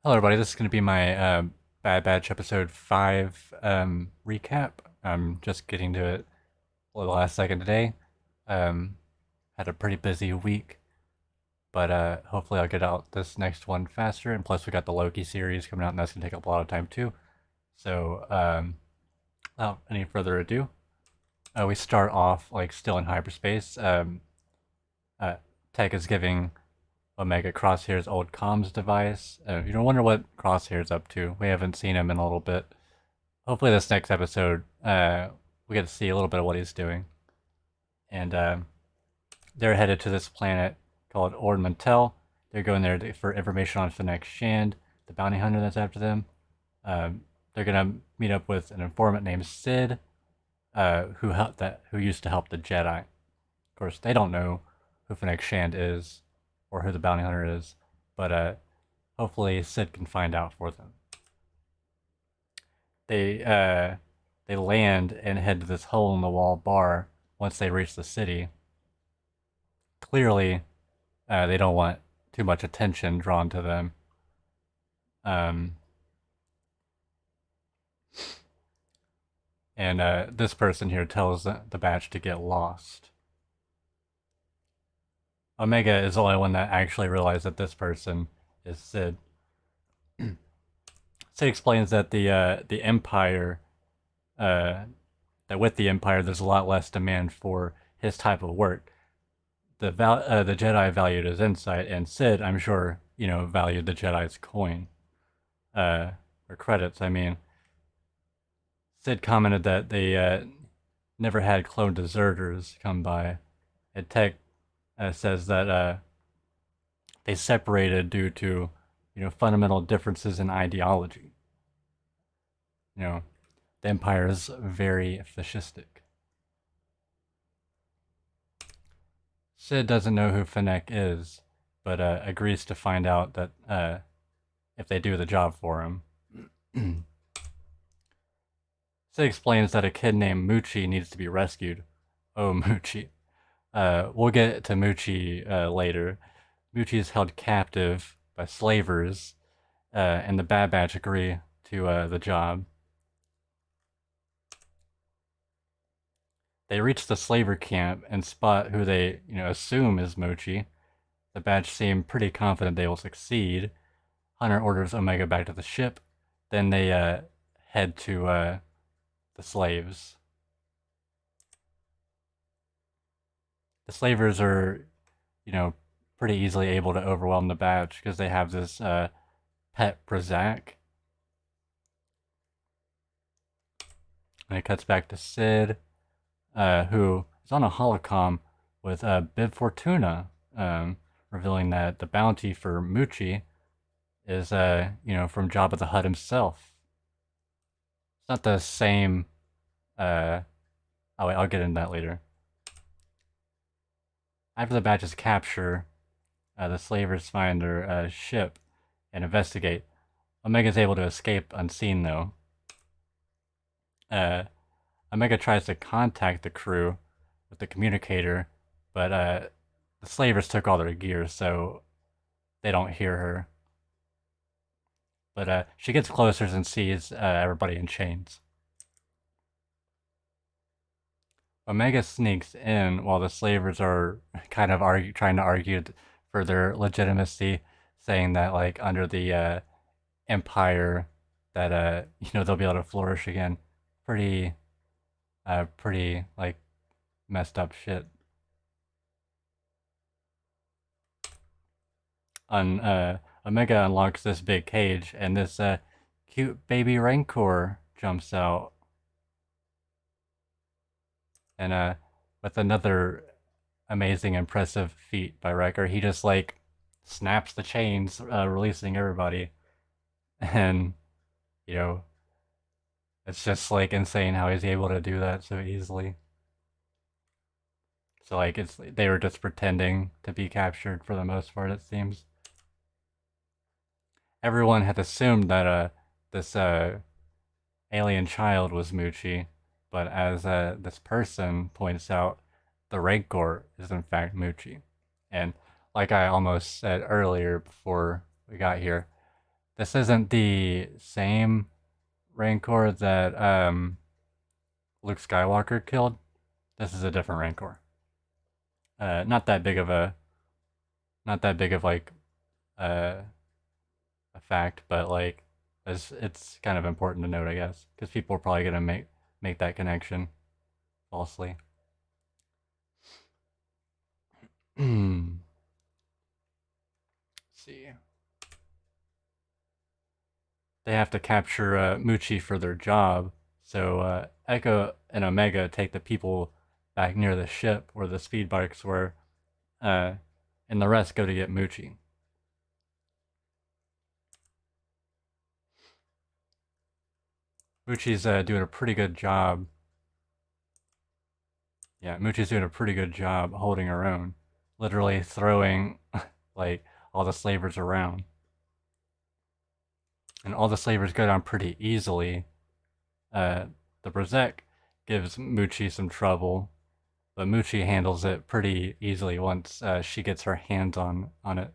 Hello, everybody. This is going to be my Bad Batch episode 5 recap. I'm just getting to it the last second today. Um, had a pretty busy week, but hopefully I'll get out this next one faster. And plus, we got the Loki series coming out, and that's going to take up a lot of time too. So, without any further ado, we start off like still in hyperspace. Uh, Tech is giving Omega Crosshair's old comms device. You don't wonder what Crosshair's up to. We haven't seen him in a little bit. Hopefully, this next episode, we get to see a little bit of what he's doing. And they're headed to this planet called Ord Mantell. They're going there for information on Fennec Shand, the bounty hunter that's after them. They're gonna meet up with an informant named Sid, who used to help the Jedi. Of course, they don't know who Fennec Shand is or who the bounty hunter is, but hopefully Sid can find out for them. They land and head to this hole in the wall bar once they reach the city. Clearly, they don't want too much attention drawn to them. Um, and this person here tells the batch to get lost. Omega is the only one that actually realized that this person is Sid. Sid explains that the Empire, that with the Empire, there's a lot less demand for his type of work. The Jedi valued his insight, and Sid, I'm sure, valued the Jedi's coin, or credits. I mean, Sid commented that they never had clone deserters come by. And Tech says that they separated due to fundamental differences in ideology. The Empire is very fascistic. Sid doesn't know who Fennec is, but agrees to find out that if they do the job for him. Sid explains that a kid named Moochie needs to be rescued. Oh, Moochie. We'll get to Moochie later. Moochie is held captive by slavers, and the Bad Batch agree to the job. They reach the slaver camp and spot who they assume is Moochie. The Batch seem pretty confident they will succeed. Hunter orders Omega back to the ship. Then they head to the slaves. The slavers are, pretty easily able to overwhelm the Batch because they have this pet Brazak. And it cuts back to Sid, who is on a holocom with Bib Fortuna, revealing that the bounty for Moochie is, from Jabba the Hutt himself. It's not the same. Oh wait, I'll get into that later. After the Batch's capture, the slavers find their ship and investigate. Omega's able to escape unseen, though. Omega tries to contact the crew with the communicator, but the slavers took all their gear, so they don't hear her. But she gets closer and sees everybody in chains. Omega sneaks in while the slavers are kind of trying to argue for their legitimacy, saying that like under the Empire that they'll be able to flourish again. Pretty like messed up shit. Omega unlocks this big cage, and this cute baby Rancor jumps out, and with another amazing, impressive feat by Wrecker, he just like snaps the chains, releasing everybody, and you know it's just like insane how he's able to do that so easily. So like they were just pretending to be captured for the most part, it seems. Everyone had assumed that this alien child was Moochie, but as this person points out, the Rancor is in fact Moochie. And like I almost said earlier before we got here, this isn't the same Rancor that Luke Skywalker killed. This is a different Rancor. Not that big of like uh, a fact, but like it's kind of important to note, I guess, because people are probably gonna make that connection falsely. Let's see. They have to capture Muchi for their job, so Echo and Omega take the people back near the ship where the speed bikes were, uh, and the rest go to get Muchi. Muchi's doing a pretty good job. Yeah, Muchi's doing a pretty good job holding her own, literally throwing like all the slavers around, and all the slavers go down pretty easily. The Brazek gives Muchi some trouble, but Muchi handles it pretty easily once she gets her hands on it.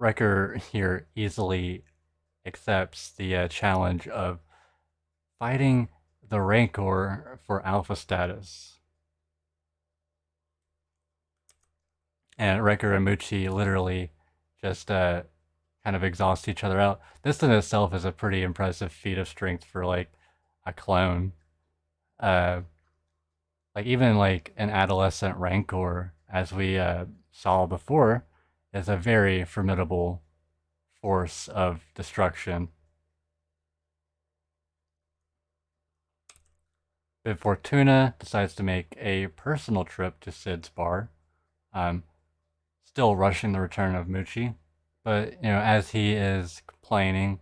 Wrecker here easily accepts the challenge of fighting the Rancor for alpha status. And Wrecker and Muchi literally just kind of exhaust each other out. This in itself is a pretty impressive feat of strength for like a clone. Uh, like even like an adolescent Rancor, as we saw before, is a very formidable force of destruction. Bib Fortuna decides to make a personal trip to Sid's bar, still rushing the return of Muchi. But you know, as he is complaining,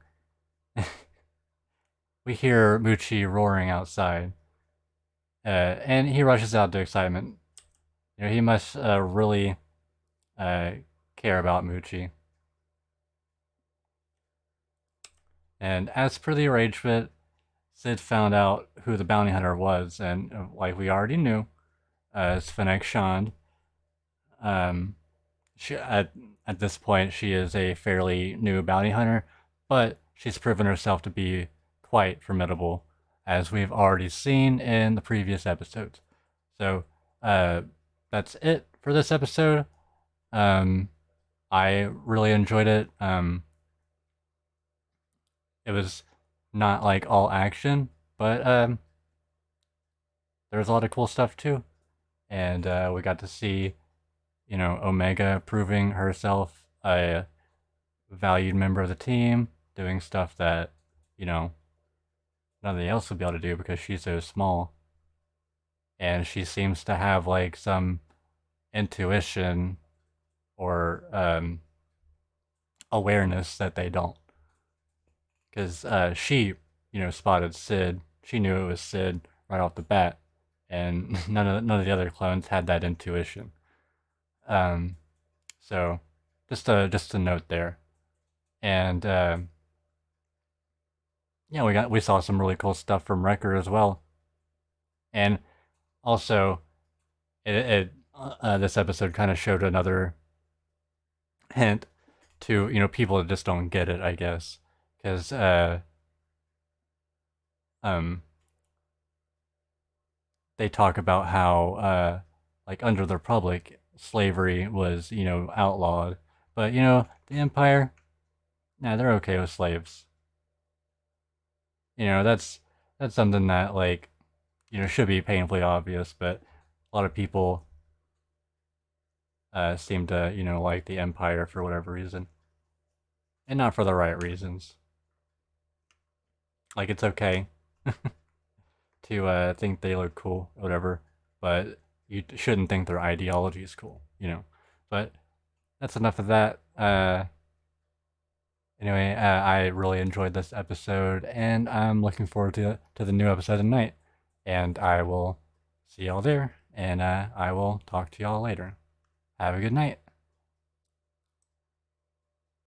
we hear Muchi roaring outside, and he rushes out to excitement. You know, he must really care about Muchi. And as per the arrangement, Sid found out who the bounty hunter was, and like we already knew, it's Fennec Shand. She at this point she is a fairly new bounty hunter, but she's proven herself to be quite formidable, as we've already seen in the previous episodes. So that's it for this episode. I really enjoyed it. It was not like all action, but there was a lot of cool stuff too, and we got to see, you know, Omega proving herself a valued member of the team, doing stuff that, you know, nobody else would be able to do because she's so small, and she seems to have like some intuition or awareness that they don't, because she, you know, spotted Sid. She knew it was Sid right off the bat, and none of the other clones had that intuition. So just a note there, and yeah, we saw some really cool stuff from Wrecker as well, and also this episode kind of showed another hint to, you know, people that just don't get it, I guess, because they talk about how like under the Republic slavery was, you know, outlawed, but you know the Empire, nah, they're okay with slaves. You know, that's something that like, you know, should be painfully obvious, but a lot of people seem to, you know, like the Empire for whatever reason, and not for the right reasons. Like it's okay to think they look cool, or whatever, but you shouldn't think their ideology is cool, you know. But that's enough of that. Anyway, I really enjoyed this episode, and I'm looking forward to the new episode tonight. And I will see y'all there, and I will talk to y'all later. Have a good night.